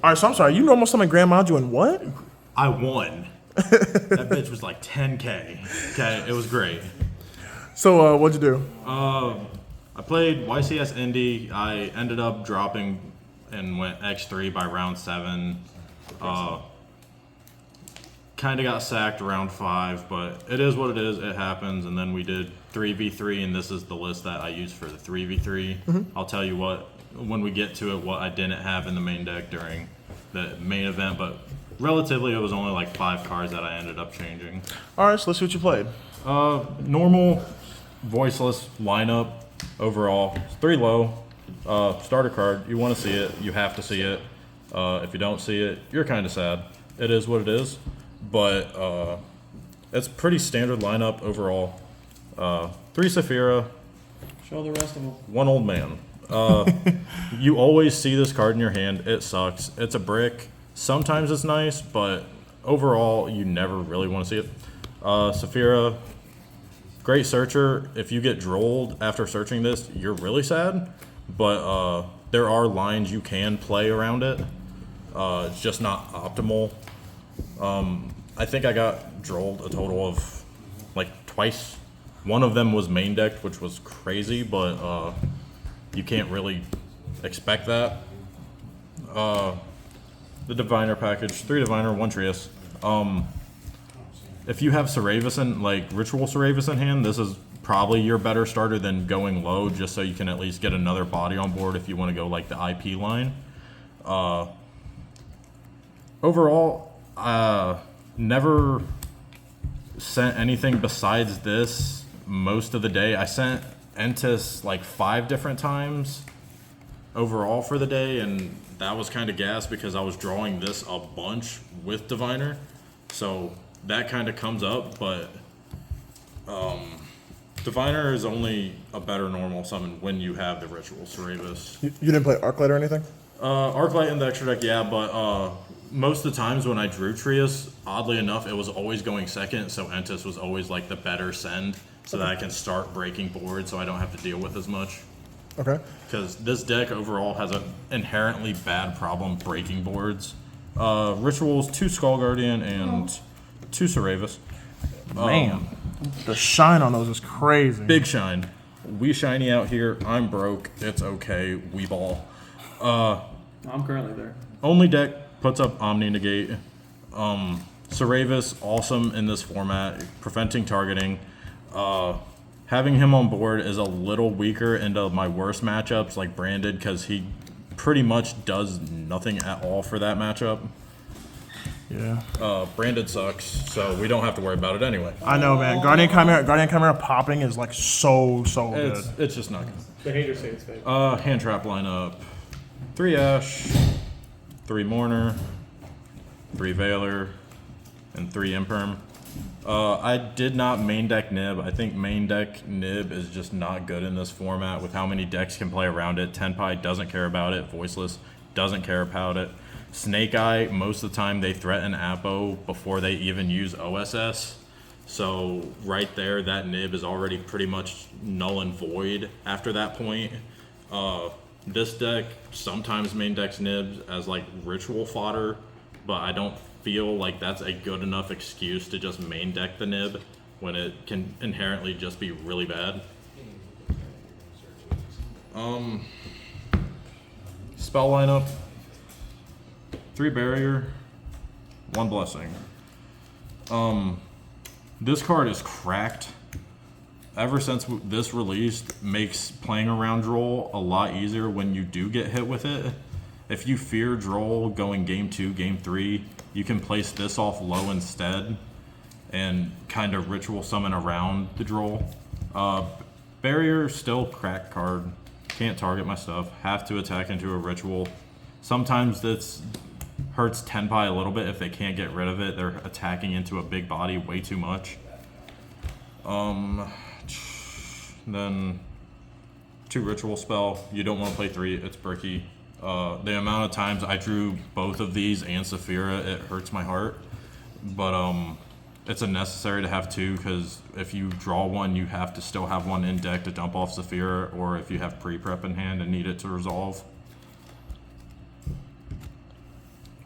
All right, so I'm sorry. You normal summon Grand Module in what? I won. That bitch was like 10K. Okay, it was great. So what'd you do? I played YCS Indy. I ended up dropping and went X3 by round 7. Kind of got sacked round 5, but it is what it is. It happens. And then we did 3v3, and this is the list that I used for the 3v3. I'll tell you what, when we get to it, what I didn't have in the main deck during the main event, but relatively it was only like 5 cards that I ended up changing. All right, so let's see what you played. Normal voiceless lineup overall. It's 3 low. Starter card. You want to see it. You have to see it. If you don't see it, you're kind of sad. It is what it is. But it's pretty standard lineup overall. 3 Saphira. Show the rest of them. 1 old man. You always see this card in your hand. It sucks. It's a brick. Sometimes it's nice, but overall, you never really want to see it. Saphira, great searcher. If you get drolled after searching this, you're really sad. But there are lines you can play around it. It's just not optimal. I think I got drolled a total of like twice. One of them was main decked, which was crazy, but you can't really expect that. The Diviner package, 3 Diviner, 1 Trias. If you have Saravis in, like Ritual Saravis in hand, this is probably your better starter than going low, just so you can at least get another body on board if you want to go like the IP line. Overall, never sent anything besides this most of the day. I sent Entis like 5 different times overall for the day, and that was kind of gas because I was drawing this a bunch with Diviner. So that kind of comes up, but Diviner is only a better normal summon when you have the Ritual Saravis. You didn't play Arclight or anything? Arclight in the extra deck, yeah, but most of the times when I drew Trias, oddly enough, it was always going second, so Entis was always like the better send, so that I can start breaking board so I don't have to deal with as much. Okay. Because this deck overall has an inherently bad problem breaking boards. Rituals, 2 Skull Guardian, and 2 Saravis. Man, the shine on those is crazy. Big shine. We shiny out here. I'm broke. It's okay. We ball. I'm currently there. Only deck puts up Omni Negate. Saravis, awesome in this format, preventing targeting. Having him on board is a little weaker into my worst matchups, like Branded, because he pretty much does nothing at all for that matchup. Yeah. Branded sucks, so we don't have to worry about it anyway. I know, man. Guardian Chimera popping is like so good. It's just not good. The haters say it's fake. Hand trap lineup: 3 Ash, 3 Mourner, 3 Veiler, and 3 Imperm. I did not main deck Nib. I think main deck Nib is just not good in this format with how many decks can play around it. Tenpai doesn't care about it. Voiceless doesn't care about it. Snake Eye, most of the time they threaten Apo before they even use OSS. So right there, that Nib is already pretty much null and void after that point. This deck sometimes main decks Nibs as like ritual fodder, but I don't feel like that's a good enough excuse to just main deck the Nib when it can inherently just be really bad. Spell lineup: 3 Barrier, 1 Blessing. This card is cracked. Ever since this released, makes playing around Droll a lot easier when you do get hit with it. If you fear Droll going game 2, game 3, you can place this off low instead and kind of ritual summon around the Droll. Barrier, still cracked card. Can't target my stuff. Have to attack into a ritual. Sometimes this hurts Tenpai a little bit if they can't get rid of it. They're attacking into a big body way too much. Then 2 ritual spell. You don't want to play 3. It's bricky. The amount of times I drew both of these and Saphira, it hurts my heart. But it's unnecessary to have 2 because if you draw 1, you have to still have 1 in deck to dump off Saphira, or if you have pre-prep in hand and need it to resolve.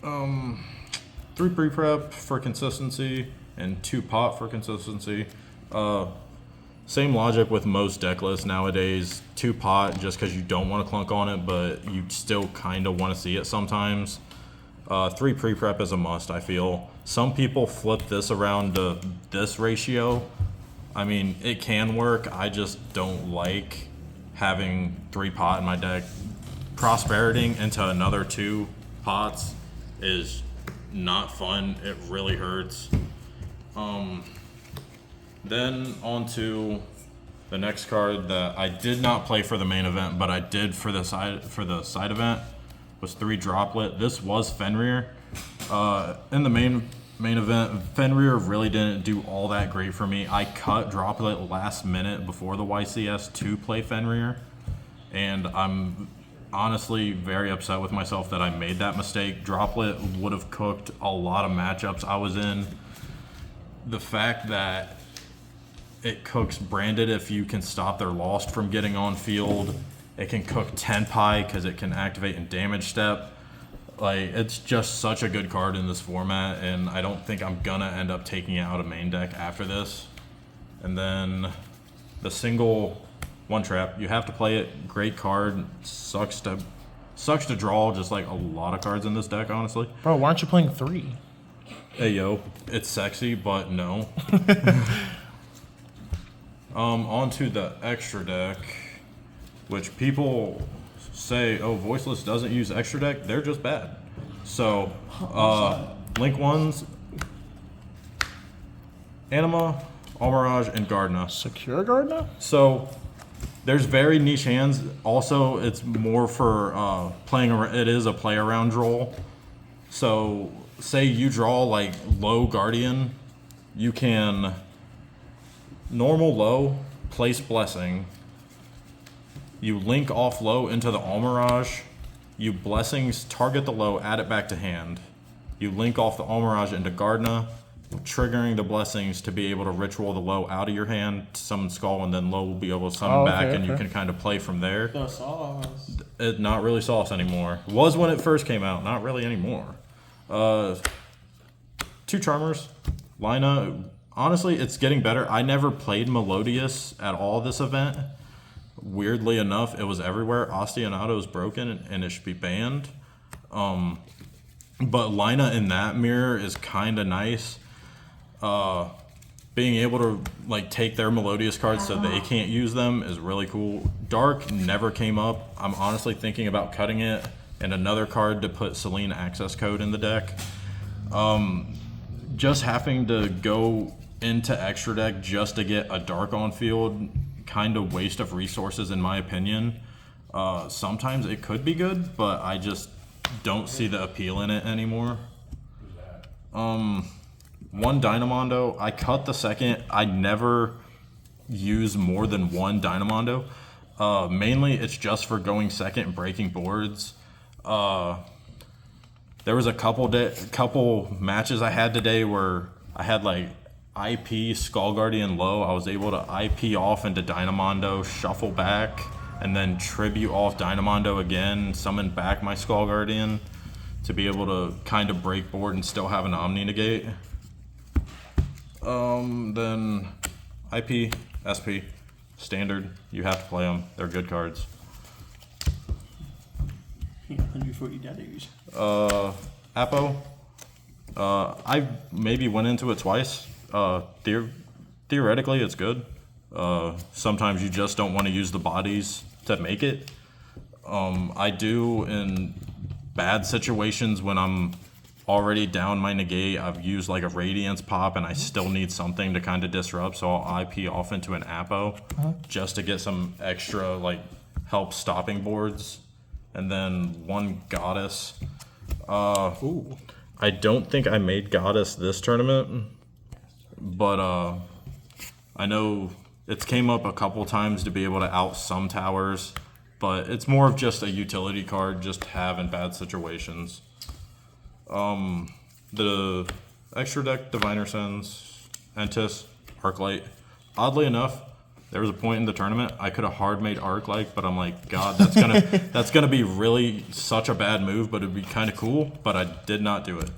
3 pre-prep for consistency and 2 pot for consistency. Same logic with most deck lists nowadays. 2 pot just because you don't want to clunk on it, but you still kind of want to see it sometimes. 3 pre-prep is a must, I feel. Some people flip this around to this ratio. I mean, it can work. I just don't like having 3 pot in my deck. Prosperitying into another 2 pots is not fun. It really hurts. Then on to the next card that I did not play for the main event, but I did for the side event, was 3 Droplet. This was Fenrir. In the main event, Fenrir really didn't do all that great for me. I cut Droplet last minute before the YCS to play Fenrir, and I'm honestly very upset with myself that I made that mistake. Droplet would have cooked a lot of matchups I was in. The fact that it cooks branded if you can stop their Lost from getting on field. It can cook Tenpai because it can activate in damage step. Like, it's just such a good card in this format, and I don't think I'm gonna end up taking it out of main deck after this. And then the single one trap, you have to play it. Great card. Sucks to draw, just like a lot of cards in this deck, honestly. Bro, why aren't you playing 3? Hey yo, it's sexy, but no. On to the extra deck, which people say, oh, Voicless doesn't use extra deck. They're just bad. So, Link ones, Anima, Almirage, and Gardna. Secure Gardner? So, there's very niche hands. Also, it's more for playing. It is a play around role. So, say you draw like low Guardian, you can normal low, place Blessing. You link off low into the Almirage. You Blessings, target the low, add it back to hand. You link off the Almirage into Gardna, triggering the Blessings to be able to ritual the low out of your hand, summon Skull, and then low will be able to summon back, and you can kind of play from there. The sauce. It's not really sauce anymore. Was when it first came out, not really anymore. 2 Charmers, Lina. Honestly, it's getting better. I never played Melodious at all this event. Weirdly enough, it was everywhere. Ostinato is broken and it should be banned. But Lina in that mirror is kind of nice. Being able to like take their Melodious cards so they can't use them is really cool. Dark never came up. I'm honestly thinking about cutting it, and another card to put Selene access code in the deck. Just having to go into extra deck just to get a Dark on field, kind of waste of resources in my opinion. Sometimes it could be good, but I just don't see the appeal in it anymore. 1 Dynamondo. I cut the second. I never use more than 1 Dynamondo. Mainly it's just for going second and breaking boards. There was a couple matches I had today where I had like IP Skull Guardian low. I was able to IP off into Dynamondo, shuffle back, and then tribute off Dynamondo again, summon back my Skull Guardian to be able to kind of break board and still have an Omni negate. Then IP, SP, standard. You have to play them. They're good cards. 140 daggers. Apo. I maybe went into it twice. Theoretically, it's good. Sometimes you just don't want to use the bodies to make it. I do in bad situations when I'm already down my negate. I've used like a Radiance pop and I still need something to kind of disrupt, so I'll IP off into an Apo just to get some extra like help stopping boards. And then 1 Goddess. I don't think I made Goddess this tournament, but I know it's came up a couple times to be able to out some towers, but it's more of just a utility card just to have in bad situations. The extra deck, Diviner Sins, Entis, Arclight. Oddly enough, There was a point in the tournament I could have hard made Arc-like, but I'm like, God, that's gonna be really such a bad move, but it'd be kind of cool. But I did not do it.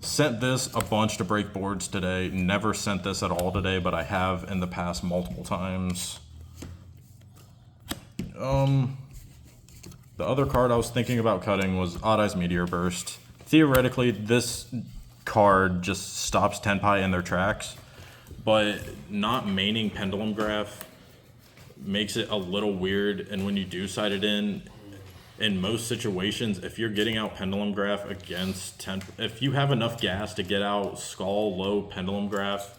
Sent this a bunch to break boards today. Never sent this at all today, but I have in the past multiple times. The other card I was thinking about cutting was Odd Eyes Meteor Burst. Theoretically, this card just stops Tenpai in their tracks, but not maining Pendulum Graph makes it a little weird, and when you do side it in most situations, if you're getting out Pendulum Graph against if you have enough gas to get out Skull, Low, Pendulum Graph,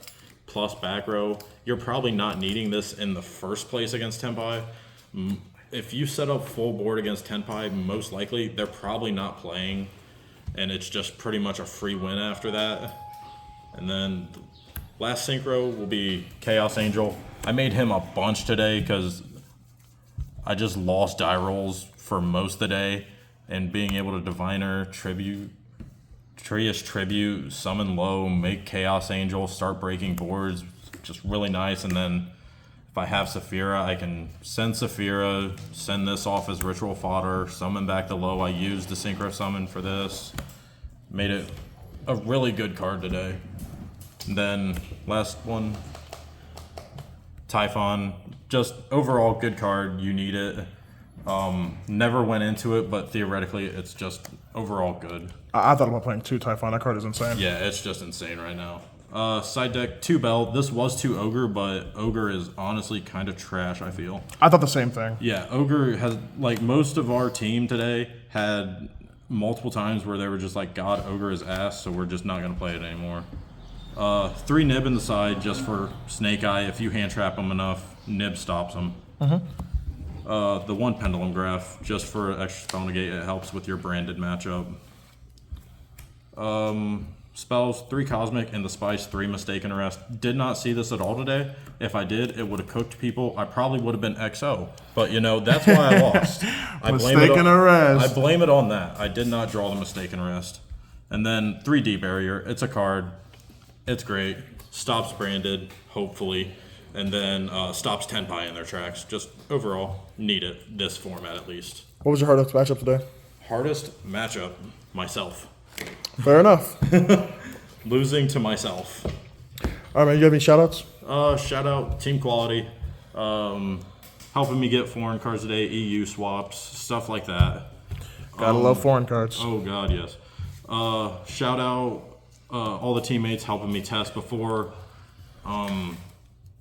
plus back row, you're probably not needing this in the first place against Tenpai. If you set up full board against Tenpai, most likely they're probably not playing, and it's just pretty much a free win after that. And then last synchro will be Chaos Angel. I made him a bunch today because I just lost die rolls for most of the day, and being able to Diviner, Tribute, Trius Tribute, summon low, make Chaos Angel, start breaking boards, just really nice. And then if I have Saphira, I can send Saphira, send this off as ritual fodder, summon back the low. I used the synchro summon for this. Made it a really good card today. And then last one, Typhon. Just overall good card. You need it. Never went into it, but theoretically it's just overall good. I thought about playing 2 Typhon. That card is insane. Yeah, it's just insane right now. Side deck, 2 Bell. This was 2 Ogre, but Ogre is honestly kind of trash, I feel. I thought the same thing. Yeah, Ogre has, like, most of our team today had multiple times where they were just like, God, Ogre is ass, so we're just not going to play it anymore. 3 Nib in the side just for Snake Eye. If you hand trap them enough, Nib stops them. The 1 Pendulum Graph just for extra spell negate. It helps with your branded matchup. Spells, 3 Cosmic, and the Spice, 3 Mistaken Arrest. Did not see this at all today. If I did, it would have cooked people. I probably would have been XO. But, you know, that's why I lost. Mistaken Arrest. I blame it on that. I did not draw the Mistaken Arrest. And then 3D Barrier. It's a card. It's great. Stops branded, hopefully. And then stops Tenpai in their tracks. Just overall, need it. This format, at least. What was your hardest matchup today? Hardest matchup, myself. Fair enough. Losing to myself. All right, man. You got any shout-outs? Shout out Team Quality. Helping me get foreign cards today, EU swaps, stuff like that. Gotta love foreign cards. Oh, God, yes. Shout out all the teammates helping me test before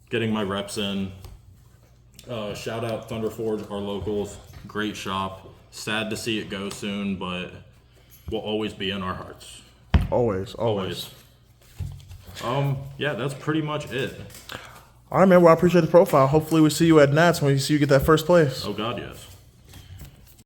getting my reps in. Shout out Thunderforge, our locals. Great shop. Sad to see it go soon, but will always be in our hearts. Always. Yeah, that's pretty much it. All right, man. Well, I appreciate the profile. Hopefully we see you at Nats when we see you get that first place. Oh, God, yes.